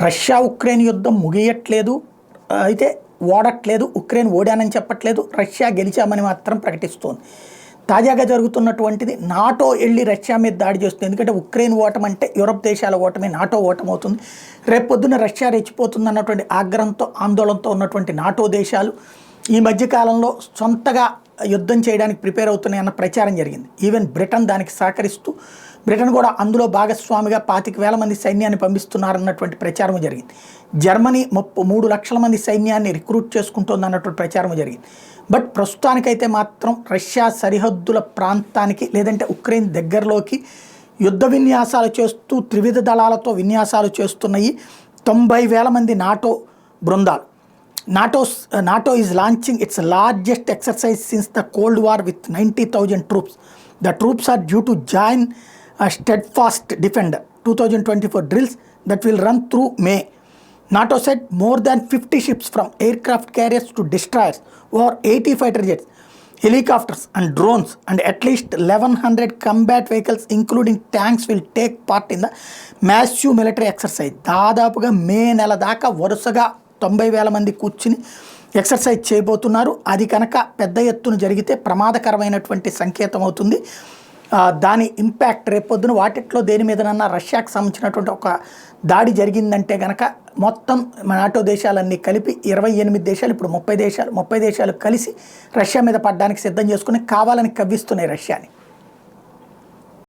Russia Ukraine యుద్ధం ముగియట్లేదు, అయితే ఓడట్లేదు. Ukraine ఓడానని చెప్పట్లేదు, రష్యా గెలిచామని మాత్రం ప్రకటిస్తోంది. తాజాగా జరుగుతున్నటువంటిది నాటో వెళ్ళి రష్యా మీద దాడి చేస్తుంది. ఎందుకంటే ఉక్రెయిన్ ఓటమి అంటే యూరప్ దేశాల ఓటమి, నాటో ఓటమి అవుతుంది. రేపొద్దున రష్యా రెచ్చిపోతుంది అన్నటువంటి ఆగ్రహంతో ఆందోళనతో ఉన్నటువంటి నాటో దేశాలు ఈ మధ్యకాలంలో సొంతగా యుద్ధం చేయడానికి ప్రిపేర్ అవుతున్నాయి అన్న ప్రచారం జరిగింది. ఈవెన్ బ్రిటన్ దానికి సహకరిస్తూ బ్రిటన్ కూడా అందులో భాగస్వామిగా 25,000 మంది సైన్యాన్ని పంపిస్తున్నారన్నటువంటి ప్రచారం జరిగింది. జర్మనీ 3 లక్షల మంది సైన్యాన్ని రిక్రూట్ చేసుకుంటోంది అన్నటువంటి ప్రచారం జరిగింది. బట్ ప్రస్తుతానికైతే మాత్రం రష్యా సరిహద్దుల ప్రాంతానికి లేదంటే ఉక్రెయిన్ దగ్గరలోకి యుద్ధ విన్యాసాలు చేస్తూ త్రివిధ దళాలతో విన్యాసాలు చేస్తున్నాయి 90,000 మంది నాటో బృందాలు. NATO is launching its largest exercise since the Cold War with 90,000 troops. The troops are due to join a Steadfast Defender 2024 drills that will run through May. NATO said more than 50 ships from aircraft carriers to destroyers, over 80 fighter jets, helicopters and drones, and at least 1,100 combat vehicles including tanks will take part in the massive military exercise. దాదాపుగా మే నెల దాకా వరుసగా 90,000 మంది కూర్చుని exercise చేయబోతున్నారు. అది కనుక పెద్ద ఎత్తున జరిగితే ప్రమాదకరమైనటువంటి సంకేతం అవుతుంది. దాని ఇంపాక్ట్ రేపొద్దున వాటిట్లో దేని మీదనన్నా రష్యాకు సంబంధించినటువంటి ఒక దాడి జరిగిందంటే కనుక మొత్తం నాటో దేశాలన్నీ కలిపి 28 దేశాలు, ఇప్పుడు 30 దేశాలు కలిసి రష్యా మీద పడడానికి సిద్ధం చేసుకుని కావాలని కవ్విస్తున్నాయి రష్యాని.